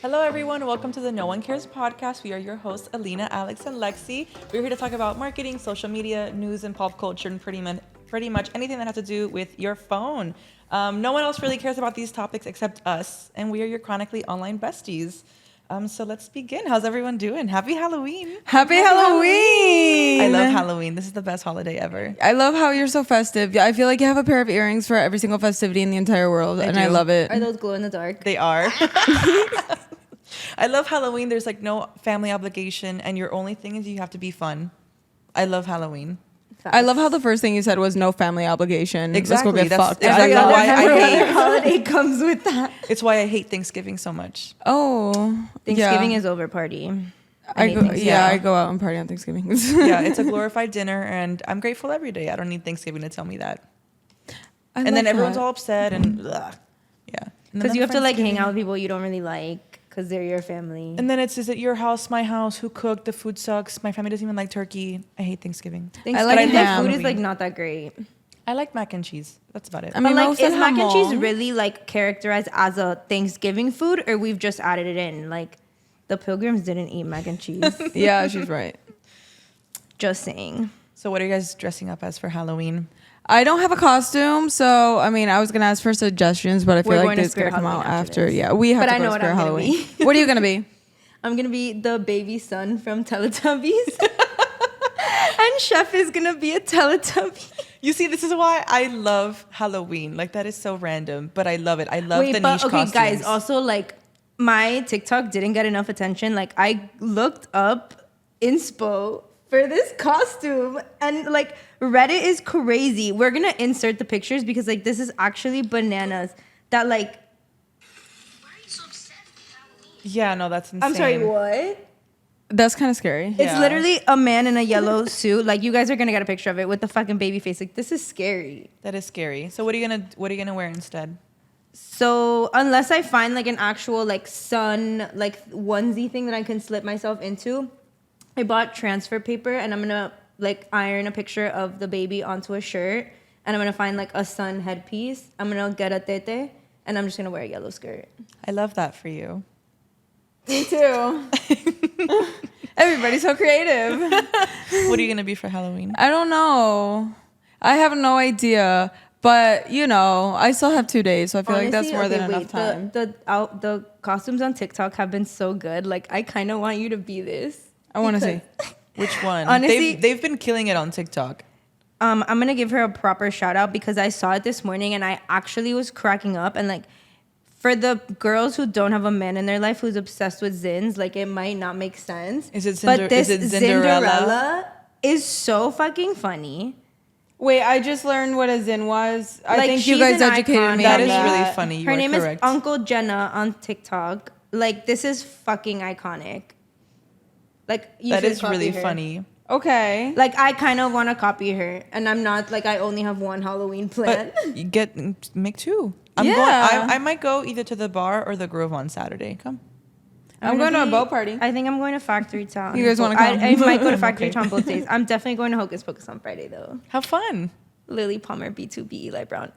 Hello, everyone. Welcome to the No One Cares podcast. We are your hosts, Alina, Alex, and Lexi. We're here to talk about marketing, social media, news, and pop culture, and pretty much anything that has to do with your phone. No one else really cares about these topics except us, and we are your chronically online besties. So let's begin. How's everyone doing? Happy Halloween. Happy Halloween. I love Halloween. This is the best holiday ever. I love how you're so festive. I feel like you have a pair of earrings for every single festivity in the entire world, and I love it. Are those glow in the dark? They are. I love Halloween. There's like no family obligation, and your only thing is you have to be fun. I love Halloween. I love how the first thing you said was no family obligation. Exactly. Let's go get fucked. Exactly why I hate. Holiday comes with that. It's why I hate Thanksgiving so much. Oh, Thanksgiving yeah. is over party. I go out and party on Thanksgiving. Yeah, it's a glorified dinner, and I'm grateful every day. I don't need Thanksgiving to tell me that. And then everyone's all upset, and ugh. Yeah, because you have to like hang out with people you don't really like because they're your family. And then is it your house, my house? Who cooked? The food sucks. My family doesn't even like turkey. I hate Thanksgiving. I like that food is like not that great. I like mac and cheese. That's about it. I mean, but like, is mac and cheese really like characterized as a Thanksgiving food, or we've just added it in? Like, the Pilgrims didn't eat mac and cheese. Yeah, she's right. Just saying. So what are you guys dressing up as for Halloween? I don't have a costume, so I mean, I was gonna ask for suggestions, but I feel We're like this gonna come out after. Yeah, we have but to I go know to what Spirit I'm Halloween. gonna be. What are you gonna be? I'm gonna be the baby son from Teletubbies, and Chef is gonna be a Teletubby. You see, this is why I love Halloween. Like, that is so random, but I love it. I love the niche costumes. Guys, also, like, my TikTok didn't get enough attention. Like, I looked up inspo for this costume, and, like, Reddit is crazy. We're gonna insert the pictures because, like, this is actually bananas. That, like... Why are you so obsessed with Halloween? Yeah, no, that's insane. I'm sorry, what? That's kind of scary. It's literally a man in a yellow suit. Like, you guys are gonna get a picture of it with the fucking baby face. Like, this is scary. That is scary. So what are you gonna wear instead? So unless I find like an actual like sun like onesie thing that I can slip myself into, I bought transfer paper and I'm gonna like iron a picture of the baby onto a shirt, and I'm gonna find like a sun headpiece. I'm gonna get a tete, and I'm just gonna wear a yellow skirt. I love that for you. Me too. Everybody's so creative. What are you gonna be for Halloween? I don't know. I have no idea. But, you know, I still have 2 days, so I feel like that's more than enough time. The costumes on TikTok have been so good. Like, I kind of want you to be this. I want to see. Which one? Honestly, they've been killing it on TikTok. I'm going to give her a proper shout out because I saw it this morning and I actually was cracking up. And, like, for the girls who don't have a man in their life who's obsessed with Zins, like, it might not make sense. Is it but this Cinderella is so fucking funny. Wait, I just learned what a Zin was. I Like, think you she's guys an educated icon. me That on is that. really funny. Her name correct. is Uncle Jenna on TikTok. Like, this is fucking iconic. Like, you That should is copy really her. funny. Okay. Like, I kind of want to copy her, and I'm not like I only have one Halloween plan. But you make two. Yeah. I might go either to the bar or the Grove on Saturday. Come. I'm going to a boat party. I think I'm going to Factory Town. You guys wanna come? I might go to Factory Okay. Town both days. I'm definitely going to Hocus Pocus on Friday though. Have fun. Lily Palmer, B2B, Eli Brown.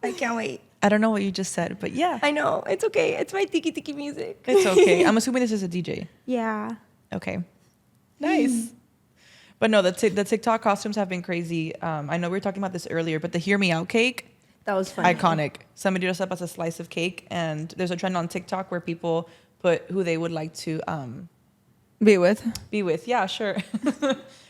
I can't wait. I don't know what you just said, but yeah, I know it's okay. It's my tiki tiki music. it's okay. I'm assuming this is a DJ. Yeah. Okay. Nice. But no, the TikTok costumes have been crazy. I know we were talking about this earlier, but the Hear Me Out cake, That was funny. iconic. Somebody dressed up as a slice of cake, and there's a trend on TikTok where people put who they would like to Be with. be with. Yeah, sure.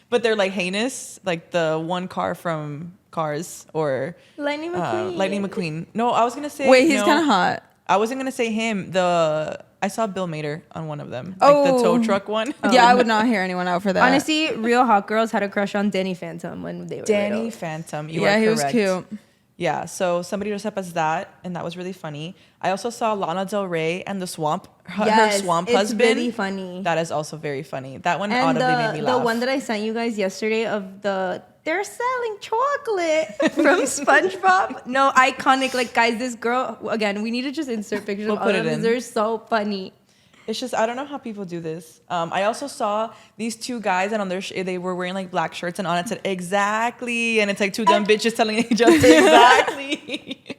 But they're like heinous, like the one car from Cars or Lightning McQueen. Lightning McQueen. No, I was gonna say. Wait, he's no. kind of hot. I wasn't gonna say him. I saw Bill Mader on one of them, like the tow truck one. Yeah, I would not hear anyone out for that. Honestly, real hot girls had a crush on Danny Phantom when they were Danny little. Phantom. You yeah, are he was correct. cute. Yeah, so somebody dressed up as that, and that was really funny. I also saw Lana Del Rey and the Swamp, her Swamp it's husband. really funny. That is also very funny. That one And audibly made me laugh. the one that I sent you guys yesterday of they're selling chocolate from SpongeBob. No, iconic. Like, guys, this girl, again, we need to just insert pictures We'll of all put of it them. in. They're so funny. It's just, I don't know how people do this. I also saw these two guys, and on their they were wearing like black shirts, and on it said exactly, and it's like two dumb bitches telling each other exactly.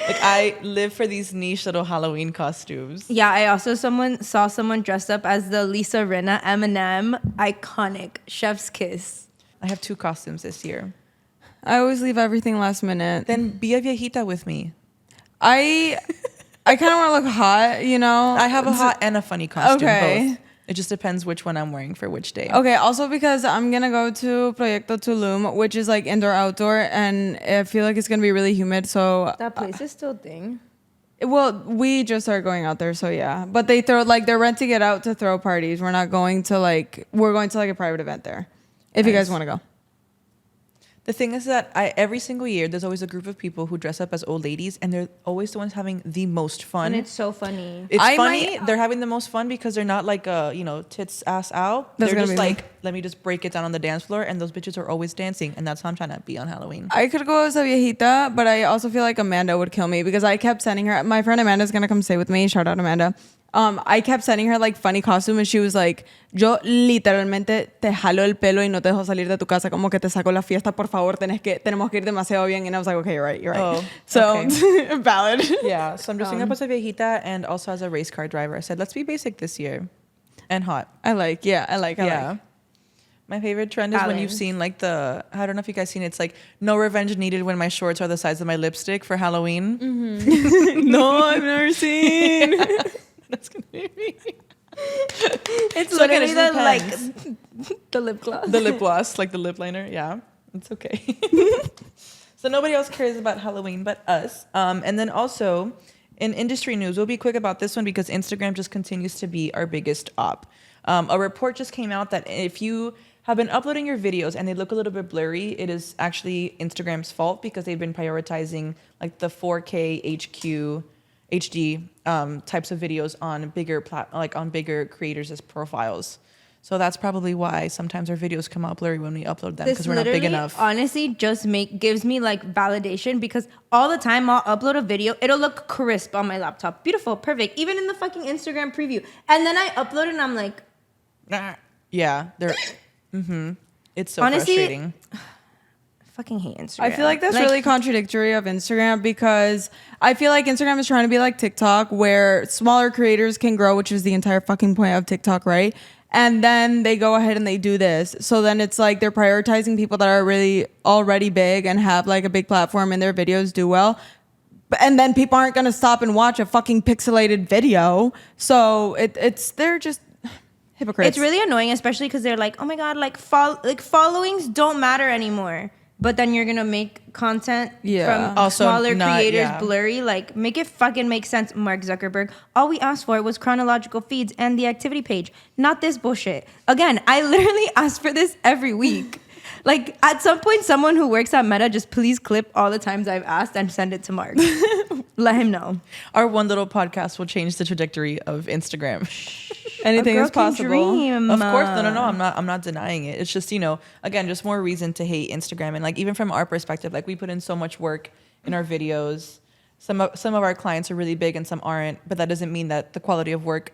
Like, I live for these niche little Halloween costumes. Yeah, I also saw someone dressed up as the Lisa Rinna M&M. Iconic. Chef's kiss. I have 2 costumes this year. I always leave everything last minute. Then be a viejita with me. I kind of want to look hot, you know? I have a hot and a funny costume, Okay. both. It just depends which one I'm wearing for which day. Okay, also because I'm gonna go to Proyecto Tulum, which is like indoor outdoor, and I feel like it's gonna be really humid. So That place is still a thing. well, we just started going out there, so yeah. But they throw like they're renting it out to throw parties. We're going to like a private event there. If you guys want to go. The thing is that every single year, there's always a group of people who dress up as old ladies, and they're always the ones having the most fun. And it's so funny. It's I funny. They're having the most fun because they're not like, tits ass out. That's They're gonna just be me. like, let me just break it down on the dance floor, and those bitches are always dancing, and that's how I'm trying to be on Halloween. I could go as a viejita, but I also feel like Amanda would kill me because I kept sending her. My friend Amanda's gonna come stay with me. Shout out Amanda. I kept sending her like funny costume, and she was like, "Yo literalmente te jalo el pelo y no te dejo salir de tu casa, como que te saco la fiesta, por favor, tenemos que ir demasiado bien." And I was like, "Okay, you're right." Oh, So okay. valid. Yeah, so I'm dressing up as a viejita and also as a race car driver. I said, let's be basic this year and hot. I like. My favorite trend is when you've seen like I don't know if you guys seen it. It's like no revenge needed when my shorts are the size of my lipstick for Halloween. No, I've never seen. That's gonna be me. It's So again, literally it the like depends. the lip gloss. The lip gloss, like the lip liner. Yeah, it's okay. So nobody else cares about Halloween but us. And then also in industry news, we'll be quick about this one because Instagram just continues to be our biggest op. A report just came out that if you have been uploading your videos and they look a little bit blurry, it is actually Instagram's fault because they've been prioritizing like the 4K HD types of videos on bigger creators' profiles. So that's probably why sometimes our videos come out blurry when we upload them because we're not big enough. Honestly, just gives me like validation because all the time I'll upload a video, it'll look crisp on my laptop, beautiful, perfect, even in the fucking Instagram preview, and then I upload it and I'm like, yeah, they're. It's so honestly, frustrating. fucking hate Instagram. I feel like that's really contradictory of Instagram because I feel like Instagram is trying to be like TikTok where smaller creators can grow, which is the entire fucking point of TikTok, right? And then they go ahead and they do this. So then it's like they're prioritizing people that are really already big and have like a big platform and their videos do well. And then people aren't going to stop and watch a fucking pixelated video. So they're just hypocrites. It's really annoying, especially because they're like, oh my God, like followings don't matter anymore. But then you're going to make content from Also smaller not- creators yeah. blurry. Like, make it fucking make sense, Mark Zuckerberg. All we asked for was chronological feeds and the activity page, not this bullshit. Again, I literally ask for this every week. Like, at some point, someone who works at Meta, just please clip all the times I've asked and send it to Mark. Let him know. Our one little podcast will change the trajectory of Instagram. Anything A girl is can possible. dream. Of course, no. I'm not denying it. It's just, again, just more reason to hate Instagram. And like even from our perspective, like we put in so much work in our videos. Some of our clients are really big and some aren't, but that doesn't mean that the quality of work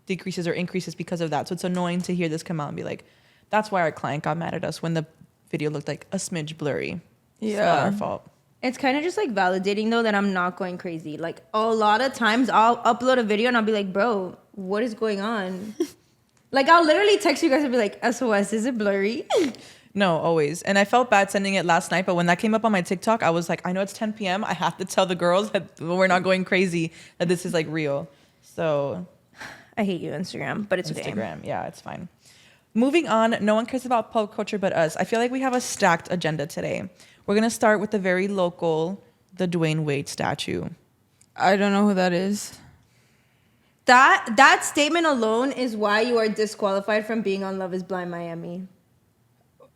decreases or increases because of that. So it's annoying to hear this come out and be like, that's why our client got mad at us when the video looked like a smidge blurry. It's not our fault. It's kind of just like validating though that I'm not going crazy. Like a lot of times I'll upload a video and I'll be like, bro, what is going on? Like I'll literally text you guys and be like, SOS, is it blurry? No, always. And I felt bad sending it last night, but when that came up on my TikTok, I was like, I know it's 10 p.m. I have to tell the girls that we're not going crazy, that this is like real. So I hate you, Instagram, but it's okay. Instagram, yeah, it's fine. Moving on, no one cares about pop culture but us. I feel like we have a stacked agenda today. We're going to start with the very local, the Dwyane Wade statue. I don't know who that is. That statement alone is why you are disqualified from being on Love is Blind Miami.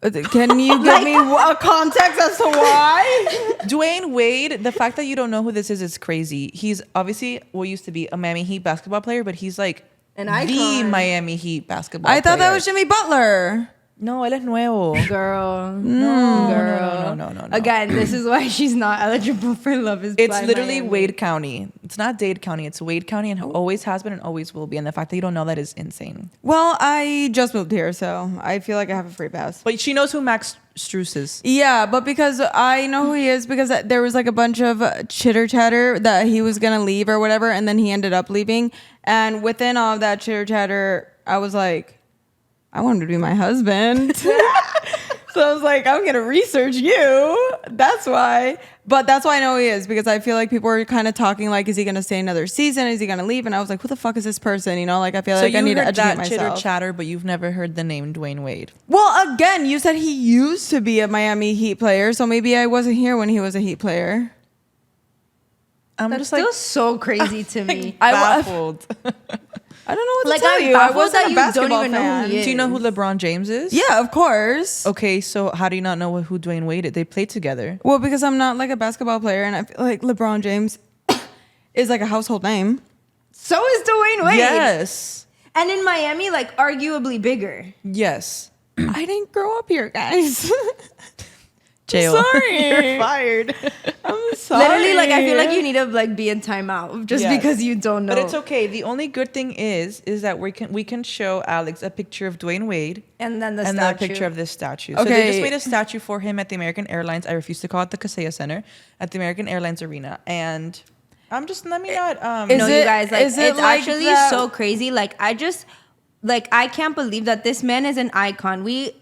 Can you give me a context as to why? Dwyane Wade, the fact that you don't know who this is crazy. He's obviously what used to be a Miami Heat basketball player, but he's like An the icon. Miami Heat basketball I thought that player. was Jimmy Butler. No, él es nuevo. Girl. No. Again, this is why she's not eligible for Love is It's Blind literally Miami. Wade County. It's not Dade County. It's Wade County and always has been and always will be. And the fact that you don't know that is insane. Well, I just moved here, so I feel like I have a free pass. But she knows who Max Struess is. Yeah, but because I know who he is, because there was like a bunch of chitter chatter that he was gonna leave or whatever, and then he ended up leaving. And within all of that chitter chatter, I was like, I want him to be my husband. So I was like, I'm gonna research you. That's why. But that's why I know he is, because I feel like people are kind of talking like, is he gonna stay another season? Is he gonna leave? And I was like, who the fuck is this person? You know, like I feel like I need to educate myself. Chitter chatter, but you've never heard the name Dwyane Wade. Well, again, you said he used to be a Miami Heat player, so maybe I wasn't here when he was a Heat player. I'm That's just like still so crazy to me. baffled. I don't know what to Like, tell I'm you. I baffled wasn't that a you don't basketball even know who fan. he is. Do you know who LeBron James is? Yeah, of course. Okay, so how do you not know who Dwyane Wade is? They played together. Well, because I'm not like a basketball player, and I feel like LeBron James is like a household name. So is Dwyane Wade. Yes. And in Miami, like arguably bigger. Yes. I didn't grow up here, guys. Jail. Sorry. You're fired. I'm sorry. Literally, like I feel like you need to like be in timeout just Yes. because you don't know. But it's okay. The only good thing is that we can show Alex a picture of Dwyane Wade And then the and statue. the picture of this statue. So they Okay. just made a statue for him at the American Airlines. I refuse to call it the Kaseya Center, at the American Airlines Arena. And I'm just let me not Is No, it- you guys, like is it it's like actually that- so crazy. Like I can't believe that this man is an icon. We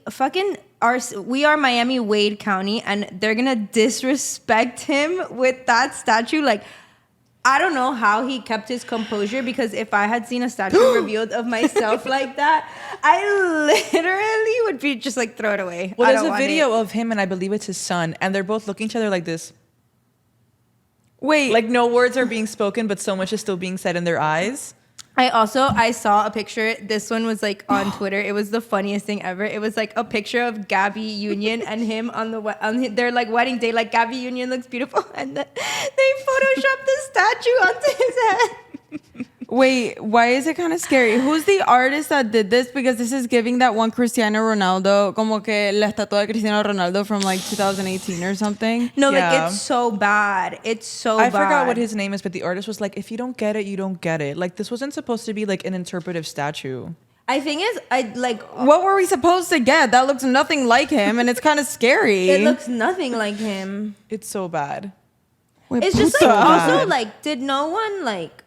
are Miami Wade County, and they're gonna disrespect him with that statue. Like, I don't know how he kept his composure, because if I had seen a statue revealed of myself like that, I literally would be just like, throw it away. Well, I there's don't a want video it. of him and I believe it's his son, and they're both looking at each other like this. Wait, Like no words are being spoken, but so much is still being said in their eyes. I saw a picture. This one was like on Twitter. It was the funniest thing ever. It was like a picture of Gabby Union and him on their like wedding day. Like Gabby Union looks beautiful, and then they photoshopped the statue onto his head. wait, why is it kind of scary? Who's the artist that did this? Because this is giving that one Cristiano Ronaldo, como que la estatua de Cristiano Ronaldo from like 2018 or something. No, Yeah. like it's so bad. It's so I bad. forgot what his name is, but the artist was like, if you don't get it, you don't get it. Like this wasn't supposed to be like an interpretive statue. I think is I like What were we supposed to get? That looks nothing like him, and it's kind of scary. it looks nothing like him. It's so bad. Wait, It's just puta. like also like did no one like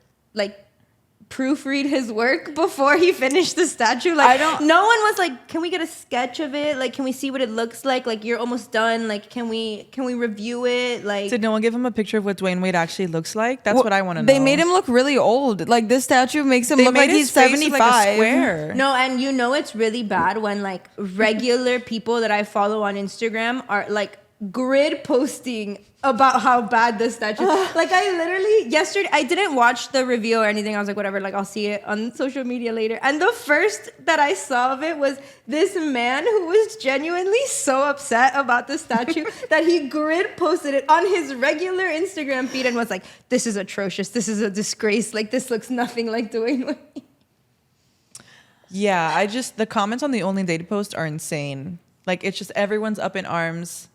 proofread his work before he finished the statue? Like I don't- no one was like, can we get a sketch of it? Like, can we see what it looks like? Like you're almost done. Like, can we review it? Like Did no one give him a picture of what Dwyane Wade actually looks like? That's Well, what I want to know. They made him look really old. Like this statue makes him They look made like his he's face look 75. like a square. no, and you know it's really bad when like regular people that I follow on Instagram are like grid posting about how bad the statue. Like I literally yesterday I didn't watch the review or anything. I was like, whatever, like I'll see it on social media later. And the first that I saw of it was this man who was genuinely so upset about the statue that he grid posted it on his regular Instagram feed and was like, this is atrocious. This is a disgrace. Like this looks nothing like Dwyane Wade. Yeah, the comments on the Only Dated post are insane. Like it's just everyone's up in arms,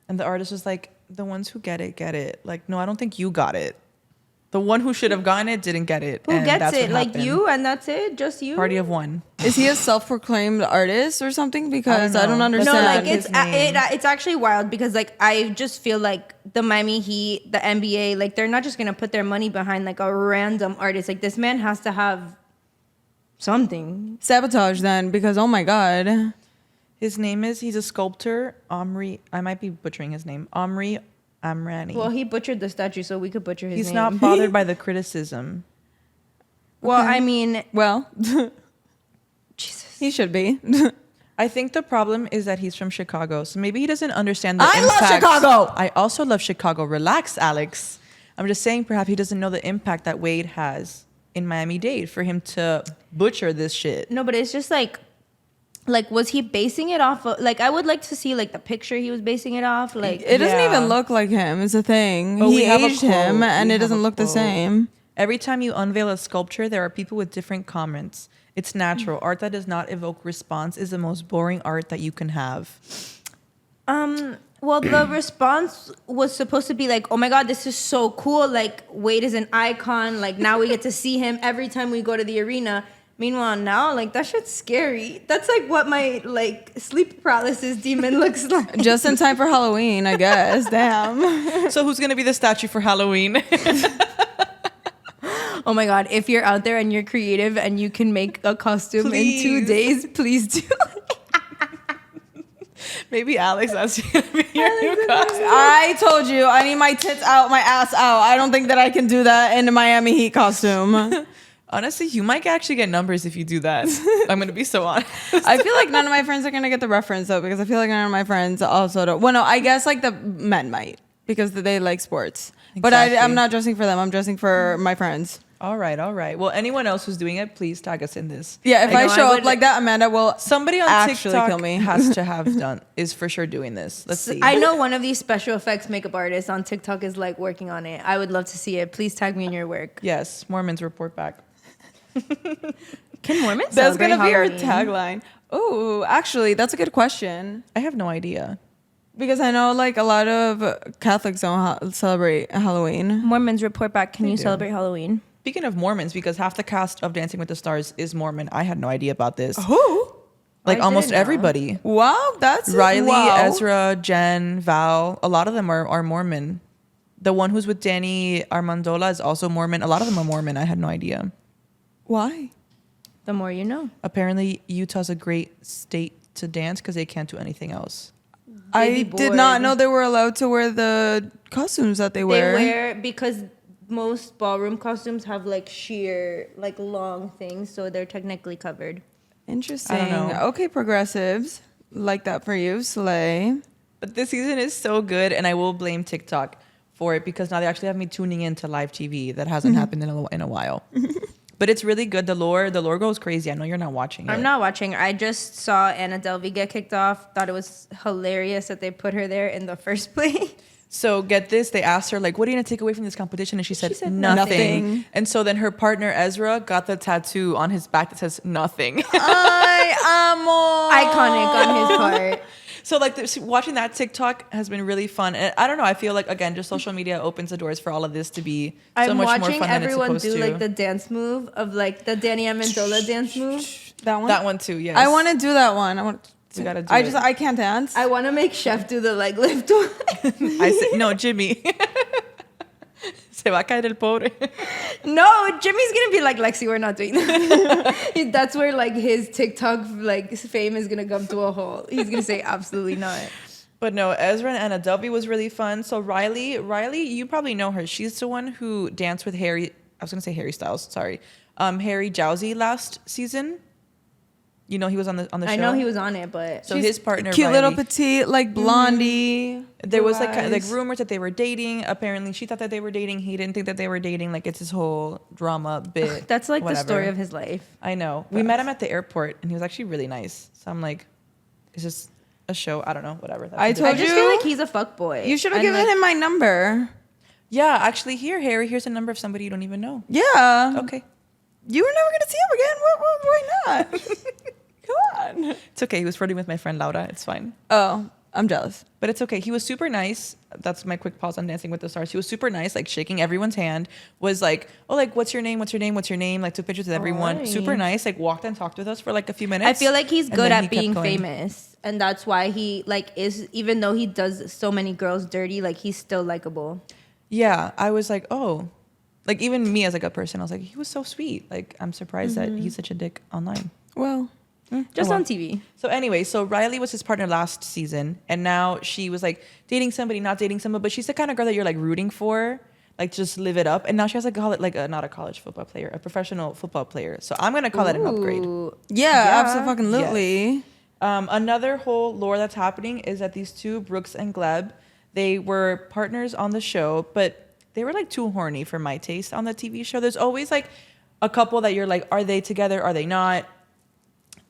and the artist was like, the ones who get it, get it. Like, no, I don't think you got it. The one who should have gotten it didn't get it. Who and gets that's it? what Like happened. you, and that's it? Just you? Party of one. Is he a self-proclaimed artist or something? Because I don't know. understand. No, like his name. it's actually wild because like I just feel like the Miami Heat, the NBA, like they're not just gonna put their money behind like a random artist. Like this man has to have something. Sabotage then, because oh my god. He's a sculptor, Omri. I might be butchering his name. Omri Amrani. Well, he butchered the statue, so we could butcher his He's name. not bothered by the criticism. Well, I mean, Well, Jesus. he should be. I think the problem is that he's from Chicago, so maybe he doesn't understand the I love impact. Chicago! I also love Chicago. Relax, Alex. I'm just saying perhaps he doesn't know the impact that Wade has in Miami-Dade for him to butcher this shit. No, but it's just like was he basing it off of, like I would like to see like the picture he was basing it off, like It doesn't Yeah. even look like him, is the thing. Oh, we He have a aged him quote. and We it have doesn't a look the quote. same. Every time you unveil a sculpture, there are people with different comments. It's natural. Art that does not evoke response is the most boring art that you can have. Well, the response was supposed to be like, oh my God, this is so cool. Like, Wade is an icon. Like, now we get to see him every time we go to the arena. Meanwhile, now, like, that shit's scary. That's like what my, like, sleep paralysis demon looks like. Just in time for Halloween, I guess. Damn. So who's going to be the statue for Halloween? Oh my God, if you're out there and you're creative and you can make a costume in 2 days, please do. Maybe Alex, that's going to be your new costume. I told you, I need my tits out, my ass out. I don't think that I can do that in a Miami Heat costume. Honestly, you might actually get numbers if you do that. I'm going to be so honest. I feel like none of my friends are going to get the reference, though, because I feel like none of my friends also don't. Well, no, I guess, like, the men might, because they like sports. Exactly. But I'm not dressing for them. I'm dressing for my friends. All right. Well, anyone else who's doing it, please tag us in this. Yeah, if I know, show I up would- like that, Amanda will Somebody on actually TikTok kill me. has to have is for sure doing this. Let's see. I know one of these special effects makeup artists on TikTok is like working on it. I would love to see it. Please tag me in your work. Yes, Mormons report back. Can Mormons That's celebrate going to be our Halloween? tagline. Oh, actually, that's a good question. I have no idea. Because I know, like, a lot of Catholics don't celebrate Halloween. Mormons report back. Can They you do. celebrate Halloween? Speaking of Mormons, because half the cast of Dancing with the Stars is Mormon. I had no idea about this. Who? Like I almost didn't know. everybody. Wow, that's Riley, wow. Ezra, Jen, Val, a lot of them are Mormon. The one who's with Danny Armandola is also Mormon. A lot of them are Mormon. I had no idea. Why? The more you know. Apparently, Utah's a great state to dance because they can't do anything else. I They'd be did not bored. know they were allowed to wear the costumes that they wear. They wear because most ballroom costumes have like sheer, like long things, so they're technically covered. Interesting. I don't know. Okay, progressives. Like that for you, Slay. But this season is so good, and I will blame TikTok for it because now they actually have me tuning into live TV. That hasn't happened in a while. But it's really good. The lore goes crazy. I know you're not watching it. I'm not watching. I just saw Anna Delvey get kicked off. Thought it was hilarious that they put her there in the first place. So get this, they asked her, like, what are you going to take away from this competition? And she said said nothing. nothing. And so then her partner, Ezra, got the tattoo on his back that says nothing. I amo. Iconic on his part. So, like, watching that TikTok has been really fun. And I don't know, I feel like, again, just social media opens the doors for all of this to be so I'm much more watching fun than it's everyone supposed do to. like the dance move of like the Danny Amendola dance move. That one? That one too, yes. I want to do that one. I want. We gotta do I it. just I can't dance. I want to make Chef do the like lift one. I said, no, Jimmy. Se va a caer el pobre. No, Jimmy's gonna be like, Lexi, we're not doing that. That's where like his TikTok like fame is gonna come to a halt. He's gonna say absolutely not. But no, Ezra and Anna Delvey was really fun. So Riley, you probably know her. She's the one who danced with Harry. I was gonna say Harry Styles. Sorry, Harry Jowsey last season. You know he was on the show. I know he was on it, but So his partner, cute Riley, little petite, like blondie. there was blue like eyes. rumors that they were dating. Apparently, she thought that they were dating. He didn't think that they were dating. Like it's his whole drama bit. that's like whatever. the story of his life. I know. We met him at the airport, and he was actually really nice. So I'm like, it's just a show. I don't know. Whatever. That's I a I told different- just you? feel like he's a fuckboy. You should have And, given like, him my number. Yeah, actually, Harry. Here's a number of somebody you don't even know. Yeah. Okay. You were never gonna see him again. Why not? Come on. It's okay. He was flirting with my friend Laura. It's fine. Oh, I'm jealous. But it's okay. He was super nice. That's my quick pause on Dancing with the Stars. He was super nice, like shaking everyone's hand. Was like, oh, like, what's your name? What's your name? What's your name? Like, took pictures with everyone. Nice. Super nice. Like, walked and talked with us for like a few minutes. I feel like he's And good then he at kept being going. famous, and that's why he like is. Even though he does so many girls dirty, like he's still likable. Yeah, I was like, oh, like even me as like a person, I was like, he was so sweet. Like, I'm surprised that he's such a dick online. Well, Just Oh, well. on TV. So anyway, so Riley was his partner last season, and now she was like dating somebody, not dating somebody, but she's the kind of girl that you're like rooting for, like just live it up. And now she has not a college football player, a professional football player. So I'm gonna call that an upgrade. Ooh. yeah, absolutely. Another whole lore that's happening is that these two, Brooks and Gleb, they were partners on the show, but they were like too horny for my taste on the TV show. There's always like a couple that you're like, are they together? Are they not?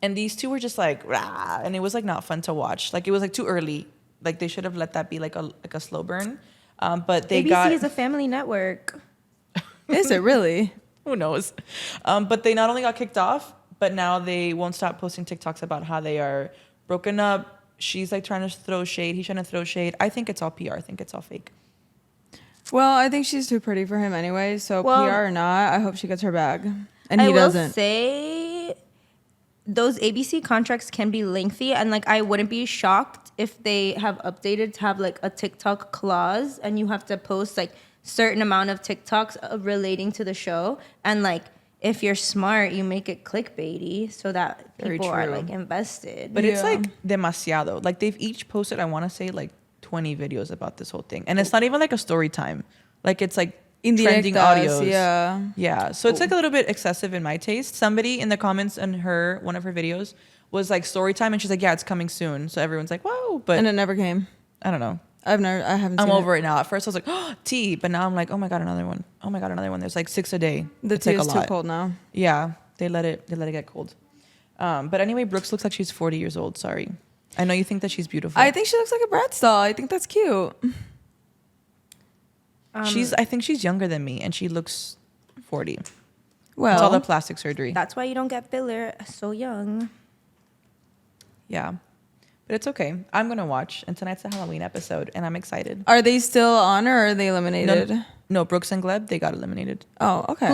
And these two were just like, rah, and it was like not fun to watch. Like it was like too early. Like they should have let that be like a slow burn. But they ABC got is a family network. Is it really? Who knows? But they not only got kicked off, but now they won't stop posting TikToks about how they are broken up. She's like trying to throw shade. He's trying to throw shade. I think it's all PR. I think it's all fake. Well, I think she's too pretty for him anyway. So Well, PR or not, I hope she gets her bag, and I he will doesn't. say those ABC contracts can be lengthy, and like I wouldn't be shocked if they have updated to have like a TikTok clause, and you have to post like certain amount of TikToks relating to the show, and like if you're smart, you make it clickbaity so that Very people are true. like invested. But it's Yeah. like demasiado. Like they've each posted, I want to say like 20 videos about this whole thing. And it's not even like a story time. Like it's like trending Indirectas, audios. yeah. Yeah. So it's like a little bit excessive in my taste. Somebody in the comments on one of her videos was like story time. And she's like, yeah, it's coming soon. So everyone's like, whoa. But And it never came. I don't know. I haven't I'm seen over it now. At first I was like, oh, tea. But now I'm like, oh my God, another one. Oh my God, another one. There's like 6 a day. The It's tea like is a too lot. cold now. Yeah. They let it get cold. But anyway, Brooks looks like she's 40 years old. Sorry. I know you think that she's beautiful. I think she looks like a Bratz doll. I think that's cute. I think she's younger than me and she looks 40. Well, It's all the plastic surgery. That's why you don't get filler so young. Yeah. But it's okay. I'm going to watch. And tonight's the Halloween episode and I'm excited. are they still on or are they eliminated? No, Brooks and Gleb, they got eliminated. Oh, okay.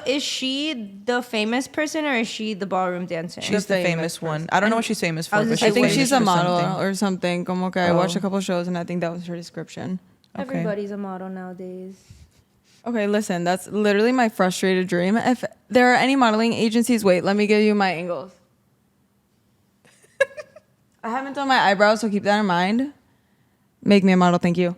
Is she the famous person or is she the ballroom dancer? She's the famous one. I don't know what she's famous for, I was but gonna I she's think famous she's a for model something. or something. Como que I watched Oh. a couple shows and I think that was her description. Okay. Everybody's a model nowadays. Okay, listen, that's literally my frustrated dream. If there are any modeling agencies, wait, let me give you my angles. I haven't done my eyebrows, so keep that in mind. Make me a model, thank you.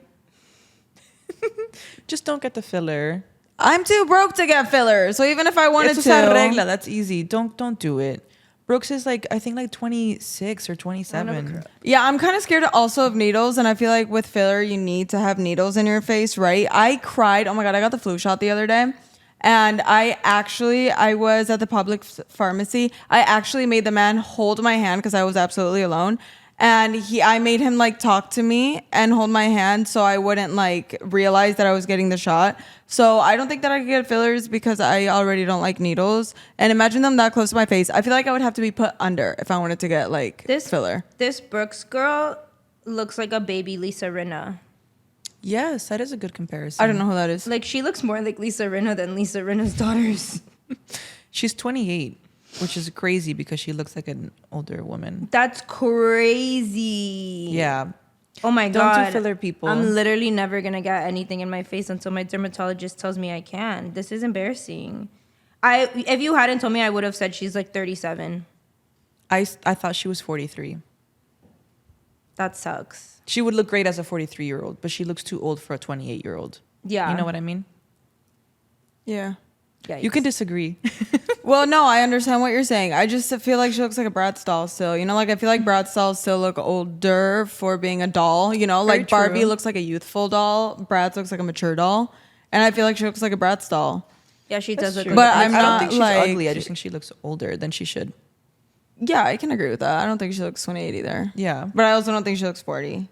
Just don't get the filler. I'm too broke to get fillers, so even if I wanted It's to. esa regla. That's easy. Don't do it. Brooks is like, I think like 26 or 27. Yeah, I'm kind of scared also of needles, and I feel like with filler, you need to have needles in your face, right? I cried. Oh my God, I got the flu shot the other day. And I was at the public pharmacy. I actually made the man hold my hand because I was absolutely alone. And I made him like talk to me and hold my hand so I wouldn't like realize that I was getting the shot. So I don't think that I could get fillers because I already don't like needles. And imagine them that close to my face. I feel like I would have to be put under if I wanted to get like filler. This Brooks girl looks like a baby Lisa Rinna. Yes, that is a good comparison. I don't know who that is. Like she looks more like Lisa Rinna than Lisa Rinna's daughters. She's 28, which is crazy because she looks like an older woman. That's crazy. Yeah. Oh my Don't God. do filler, people. I'm literally never gonna get anything in my face until my dermatologist tells me I can. This is embarrassing. If you hadn't told me, I would have said she's like 37. I thought she was 43. That sucks. She would look great as a 43-year-old, but she looks too old for a 28-year-old. Yeah. You know what I mean? Yeah. You can disagree. Well, no, I understand what you're saying. I just feel like she looks like a Bratz doll still. You know, like I feel like Bratz dolls still look older for being a doll. You know, Very like Barbie true. looks like a youthful doll. Bratz looks like a mature doll. And I feel like she looks like a Bratz doll. Yeah, she does look True. like But a I'm I don't not, think she's like- ugly. I just think she looks older than she should. Yeah, I can agree with that. I don't think she looks 28 either. Yeah, But I also don't think she looks 40.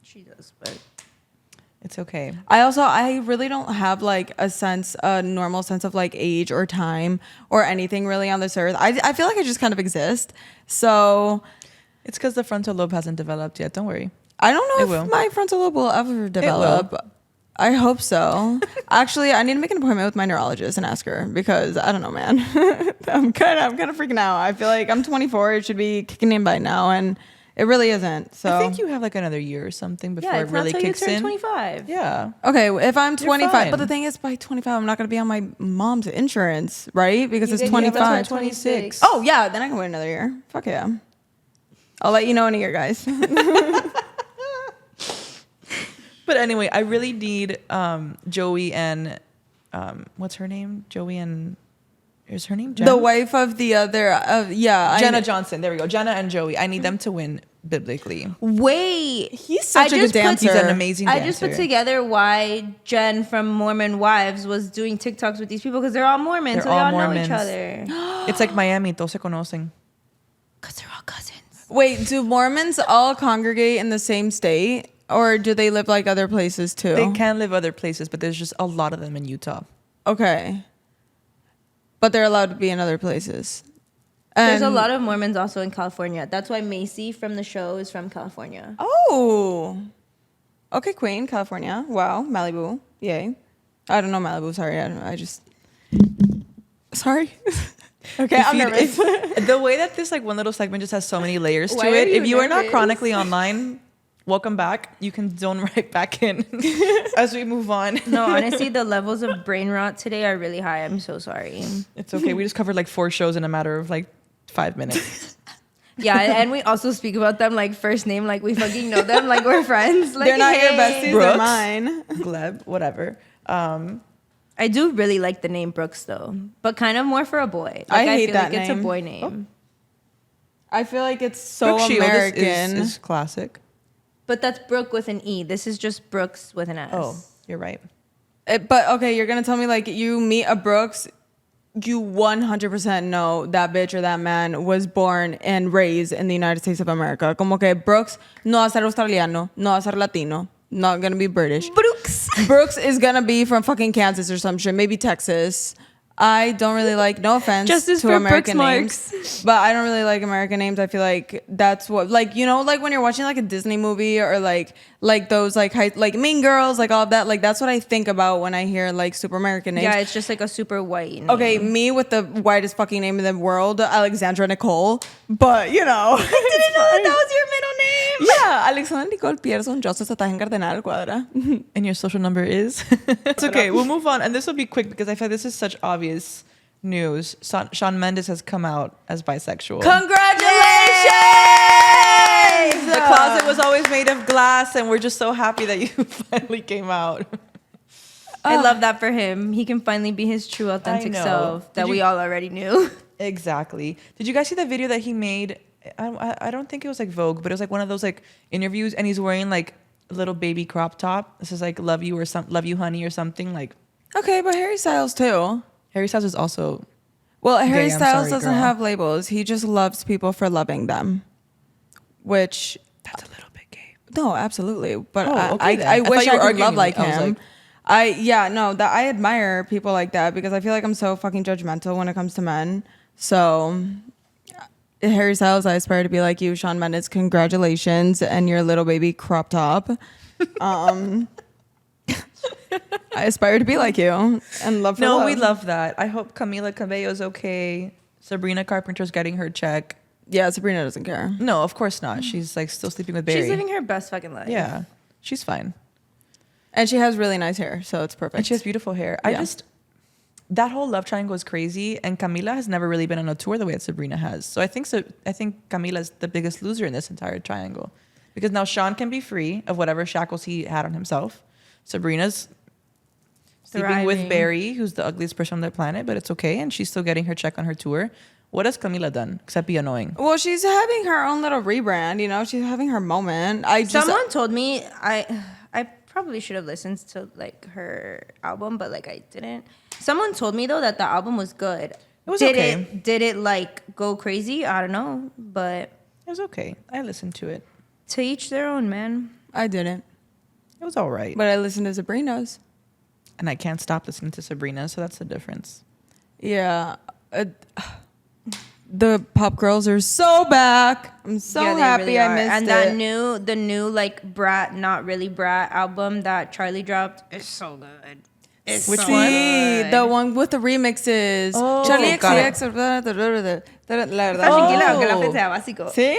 She does, but it's okay. I really don't have like a normal sense of like age or time or anything really on this earth. I feel like I just kind of exist. So It's because the frontal lobe hasn't developed yet. Don't worry. I don't know It if will. my frontal lobe will ever develop. I hope so. Actually, I need to make an appointment with my neurologist and ask her because I don't know, man. I'm kind of freaking out. I feel like I'm 24. It should be kicking in by now, and it really isn't. So I think you have like another year or something before yeah, it it's really not till you kicks turn in. 25. Yeah. okay, if I'm 25, fine. but the thing is, by 25, I'm not gonna be on my mom's insurance, right? Because You it's can give us 25. 26. Oh yeah, then I can wait another year. Fuck yeah. I'll let you know in a year, guys. But anyway, I really need Joey and what's her name? Joey and is her name Jenna? The wife of the other, Jenna Johnson. There we go. Jenna and Joey. I need them to win biblically. Wait, He's such a good dancer. He's an amazing dancer. I just put together why Jen from Mormon Wives was doing TikToks with these people because they're all Mormons, They're so they all all Mormons. know each other. It's like Miami. Todos se conocen. Because they're all cousins. Wait, do Mormons all congregate in the same state, or do they live like other places too? They can live other places, but there's just a lot of them in Utah. Okay. But they're allowed to be in other places. There's a And- lot of Mormons also in California. That's why Macy from the show is from California. Oh. Okay, Queen, California. Wow. Malibu. Yay. I don't know Malibu. Sorry. I don't know. I just... Sorry. Okay, I'm nervous. The way that this like one little segment just has so many layers to Why are it. you If you are not nervous? chronically online, welcome back. You can zone right back in as we move on. No, honestly, the levels of brain rot today are really high. I'm so sorry. It's okay. We just covered like 4 shows in a matter of like 5 minutes. Yeah, and we also speak about them like first name, like we fucking know them, like we're friends. Like, They're not your hey. besties, Brooks? they're mine. Gleb, whatever. I do really like the name Brooks though, but kind of more for a boy. Like, I hate feel that like it's a name. boy name. I feel like it's so Brooke Shields American. is classic. But that's Brooke with an E. This is just Brooks with an S. Oh, you're right. But okay, you're gonna tell me like you meet a Brooks, you 100% know that bitch or that man was born and raised in the United States of America. Como que Brooks no va a ser australiano, no va a ser latino, not gonna be British. Brooks. Brooks is gonna be from fucking Kansas or some shit, maybe Texas. I don't really like, no offense Justice to for American Brooks names, but I don't really like American names. I feel like that's what, like, you know, like when you're watching like a Disney movie or like those like like Mean Girls, like all of that, like that's what I think about when I hear like super American names. Yeah, it's just like a super white name. Okay, me with the whitest fucking name in the world, Alexandra Nicole. But you know, I didn't know that was your middle name. yeah, Alexandra Nicole Pierson Joseph Satajen Cardenal Cuadra. And your social number is? It's okay. We'll move on. And this will be quick because I feel like this is such obvious news. Shawn Mendes has come out as bisexual. Congratulations! The closet was always made of glass, and we're just so happy that you finally came out. I love that for him. He can finally be his true authentic know. self that Did we you- all already knew. Exactly. Did you guys see that video that he made? I don't think it was like Vogue, but it was like one of those like interviews, and he's wearing like a little baby crop top. This is like "Love You" or something, "Love You, Honey" or something. Like Okay, but Harry Styles too. Harry Styles is also Well, Harry Gay, I'm Styles sorry, doesn't girl. have labels. He just loves people for loving them, which that's a little bit gay. no, absolutely. But Oh, okay then. I I thought wish you I were could arguing love with like me. I was him. like- I admire people like that because I feel like I'm so fucking judgmental when it comes to men. So Harry Styles, I aspire to be like you. Shawn Mendes, congratulations, and your little baby crop top. I aspire to be like you and love for No, love. we love that. I hope Camila Cabello's okay. Sabrina Carpenter's getting her check. Yeah, Sabrina doesn't care. No, of course not. She's like still sleeping with Barry. She's living her best fucking life. Yeah, she's fine. And she has really nice hair, so it's perfect. And she has beautiful hair. Yeah. That whole love triangle is crazy, and Camila has never really been on a tour the way that Sabrina has. So I think Camila's the biggest loser in this entire triangle, because now Sean can be free of whatever shackles he had on himself. Sabrina's sleeping with Thriving. Barry, who's the ugliest person on the planet, but it's okay, and she's still getting her check on her tour. What has Camila done except be annoying? Well, she's having her own little rebrand, you know. She's having her moment. Someone told me I probably should have listened to like her album, but like I didn't. Someone told me though that the album was good. It was did okay. Did it like go crazy? I don't know, but It was okay. I listened to it. to each their own, man. I didn't, It was all right. but I listened to Sabrina's. And I can't stop listening to Sabrina, so that's the difference. Yeah, the pop girls are so back. I'm so Yeah, they happy really I are. missed and it. the new like Brat, Not Really Brat album that Charlie dropped is so good. It's Which so one? good. The one with the remixes. Oh, Charlie got it. XCX. La Está tranquila, aunque la Oh. fecha básico. Sí.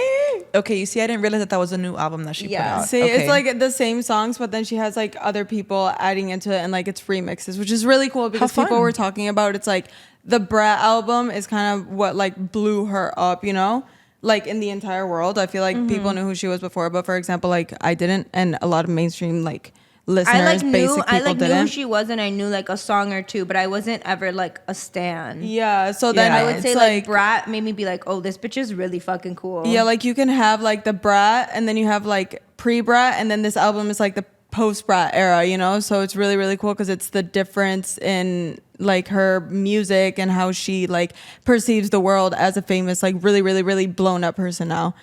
Okay, you see, I didn't realize that was a new album that she put Yeah. out. See, Okay. it's like the same songs, but then she has like other people adding into it and like it's remixes, which is really cool because fun. people were talking about it's like the Brat album is kind of what like blew her up, you know? Like in the entire world. I feel like people knew who she was before, but for example, like I didn't, and a lot of mainstream like listeners, I like basic knew people knew didn't. who she was, and I knew like a song or two, but I wasn't ever like a stan. Yeah, so then Yeah. I would it's say like Brat made me be like, oh, this bitch is really fucking cool. yeah, like you can have like the Brat and then you have like pre-Brat and then this album is like the post-Brat era, you know? So it's really, really cool because it's the difference in like her music and how she like perceives the world as a famous, like really, really, really blown up person now.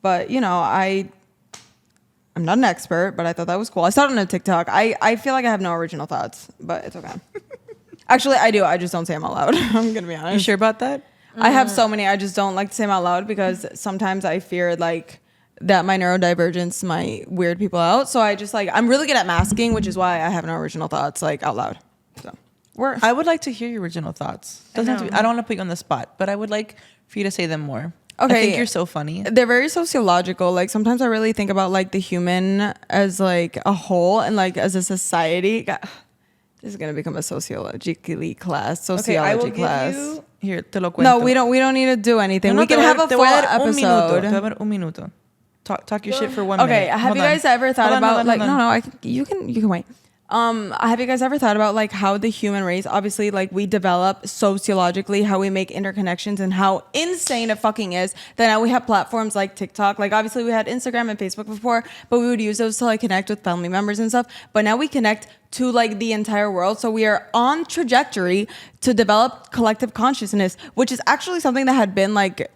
But, you know, I'm not an expert, but I thought that was cool. I saw it on a TikTok. I feel like I have no original thoughts, but it's okay. Actually, I do. I just don't say them out loud. I'm gonna be honest. You sure about that? I have so many. I just don't like to say them out loud because sometimes I fear like that my neurodivergence might weird people out. So I just like I'm really good at masking, which is why I have no original thoughts like out loud. So I would like to hear your original thoughts. Doesn't have to be, I don't want to put you on the spot, but I would like for you to say them more. Okay. I think you're so funny. They're very sociological. Like sometimes I really think about like the human as like a whole and like as a society. God, this is gonna become a sociology class. Okay, I will class. give you here. Te lo cuento. No, we don't need to do anything. No, we can have a full episode. Te voy a dar un minuto. Talk your shit for 1 minute. Okay, have you guys ever thought about like no, you can wait. Have you guys ever thought about like how the human race, obviously like we develop sociologically, how we make interconnections and how insane it fucking is that now we have platforms like TikTok. Like obviously we had Instagram and Facebook before, but we would use those to like connect with family members and stuff. But now we connect to like the entire world. So we are on trajectory to develop collective consciousness, which is actually something that had been like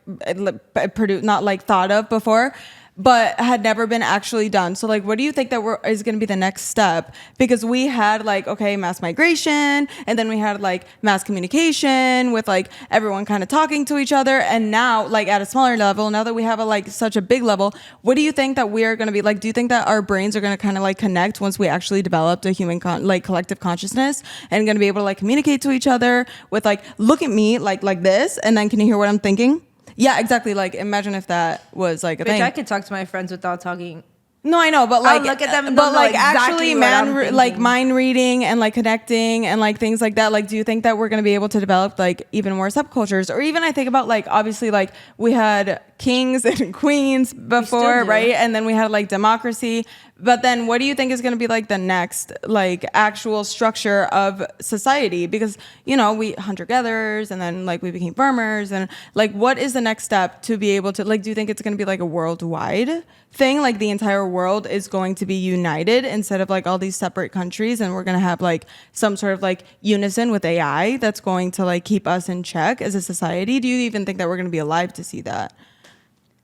produced, not like thought of before, but had never been actually done. So like, what do you think that is going to be the next step? Because we had like, okay, mass migration, and then we had like mass communication with like everyone kind of talking to each other. And now like at a smaller level, now that we have a like such a big level, what do you think that we are going to be like? Do you think that our brains are going to kind of like connect once we actually developed a human like collective consciousness and going to be able to like communicate to each other with like, look at me like this. And then can you hear what I'm thinking? Yeah, exactly. Like, imagine if that was like a thing. I could talk to my friends without talking. No, I know, but like, I'll look at them and but they'll know like exactly actually, what I'm like mind reading and like connecting and like things like that. Like, do you think that we're gonna be able to develop like even more subcultures? Or even I think about like obviously like we had kings and queens before, right? And then we had like democracy. But then what do you think is going to be like the next like actual structure of society? Because, you know, we hunter-gatherers and then like we became farmers and like what is the next step to be able to like, do you think it's going to be like a worldwide thing? Like the entire world is going to be united instead of like all these separate countries, and we're going to have like some sort of like unison with AI that's going to like keep us in check as a society? Do you even think that we're going to be alive to see that?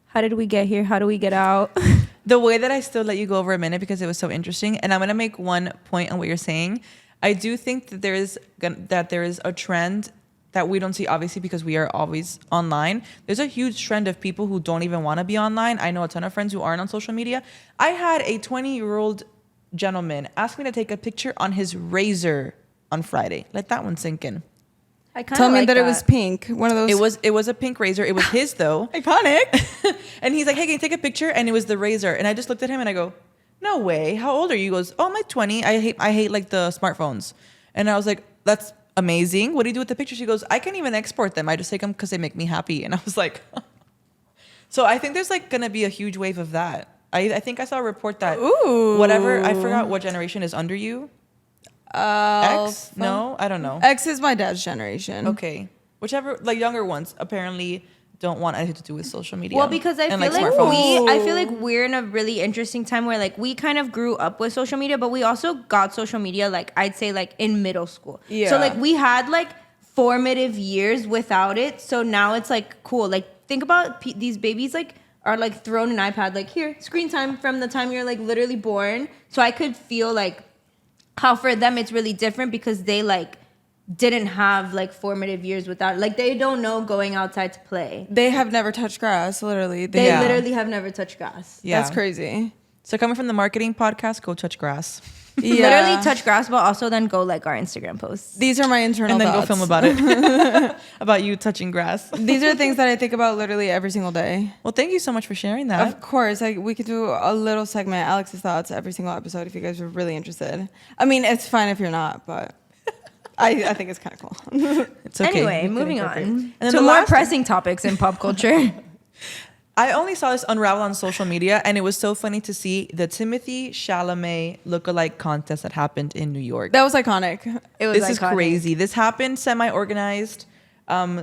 How did we get here? How do we get out? The way that I still let you go over a minute because it was so interesting, and I'm going to make one point on what you're saying. I do think that there is a trend that we don't see, obviously, because we are always online. There's a huge trend of people who don't even want to be online. I know a ton of friends who aren't on social media. I had a 20-year-old gentleman ask me to take a picture on his razor on Friday. Let that one sink in. Tell me that it was pink. One of those. It was a pink razor. It was his though. Iconic. And he's like, "Hey, can you take a picture?" And it was the razor. And I just looked at him and I go, "No way. How old are you?" He goes, "Oh, I'm like 20. I hate like the smartphones." And I was like, "That's amazing. What do you do with the pictures?" She goes, "I can't even export them. I just take them because they make me happy." And I was like, so I think there's like gonna be a huge wave of that. I think I saw a report that whatever, I forgot what generation is under you. X? No, I don't know. X is my dad's generation. Okay. Whichever, like younger ones apparently don't want anything to do with social media. Well, because I and, feel like smartphones. I feel like we're in a really interesting time where like we kind of grew up with social media, but we also got social media like I'd say like in middle school. Yeah. So like we had like formative years without it. So now it's like cool. Like think about these babies like are like thrown an iPad like here screen time from the time you're like literally born. So I could feel like how for them it's really different because they like didn't have like formative years without like they don't know going outside to play. They have never touched grass, literally. They literally have never touched grass. Yeah. That's crazy. So coming from the marketing podcast, go touch grass. Yeah. Literally touch grass, but also then go like our Instagram posts. These are my internal And then thoughts. go film about it. About you touching grass. These are things that I think about literally every single day. Well, thank you so much for sharing that. Of course, like we could do a little segment, Alex's thoughts, every single episode if you guys are really interested. I mean, it's fine if you're not, but I think it's kind of cool. It's okay. Anyway, You can moving incorporate. on And then to the more last- pressing topics in pop culture. I only saw this unravel on social media, and it was so funny to see the Timothy Chalamet lookalike contest that happened in New York. That was iconic. It was This is crazy. This happened semi-organized.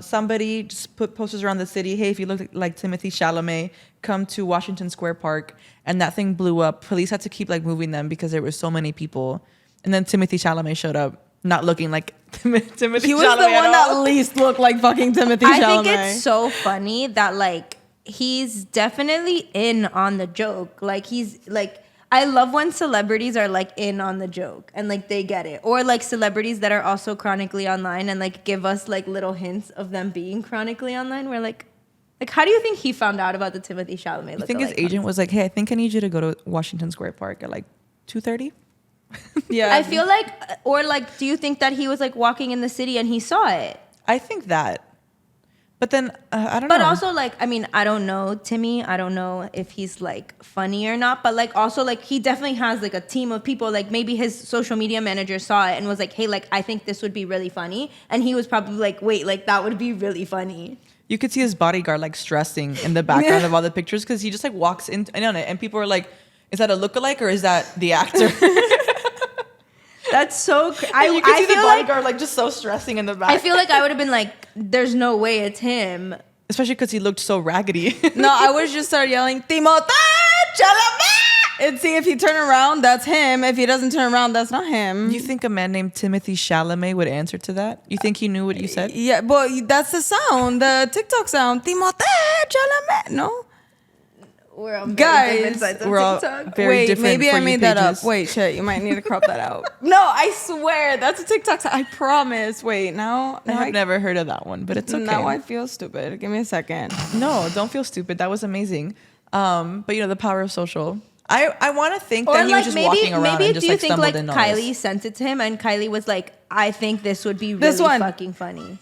Somebody just put posters around the city. Hey, if you look like Timothy Chalamet, come to Washington Square Park. And that thing blew up. Police had to keep like moving them because there were so many people. And then Timothy Chalamet showed up, not looking like Timothy Chalamet. He was the one that least looked like fucking Timothy Chalamet. I think it's so funny that like he's definitely in on the joke. Like he's like I love when celebrities are like in on the joke and like they get it, or like celebrities that are also chronically online and like give us like little hints of them being chronically online. We're like how do you think he found out about the Timothy Chalamet? I think his agent was like, "Hey, I think I need you to go to Washington Square Park at like 2:30." Yeah. I feel like, or like, do you think that he was like walking in the city and he saw it? I think that. But then I don't know. But also, like, I mean, I don't know Timmy. I don't know if he's like funny or not. But like, also, like, he definitely has like a team of people. Like, maybe his social media manager saw it and was like, "Hey, like, I think this would be really funny." And he was probably like, "Wait, like, that would be really funny." You could see his bodyguard like stressing in the background of all the pictures because he just like walks in on it, and people are like, "Is that a lookalike or is that the actor?" That's so. You can see the bodyguard like just so stressing in the back. I feel like I would have been like, "There's no way it's him." Especially because he looked so raggedy. No, I would just start yelling, Timothée Chalamet! And see if he turn around, that's him. If he doesn't turn around, that's not him. You think a man named Timothy Chalamet would answer to that? You think he knew what you said? Yeah, but that's the sound, the TikTok sound. Timothée Chalamet. No? We're on Guys, different sides of we're all TikTok. very Wait, different. maybe for I you made that up. pages. Wait, shit, you might need to crop that out. No, I swear, that's a TikTok sound. I promise. Wait, now I've never heard of that one, but it's okay. Now I feel stupid. Give me a second. No, don't feel stupid. That was amazing. But you know, the power of social. I want to think Or that he was like just walking around maybe and just do you like think stumbled like in on Kylie us. sent it to him and Kylie was like, "I think this would be This really one. fucking funny."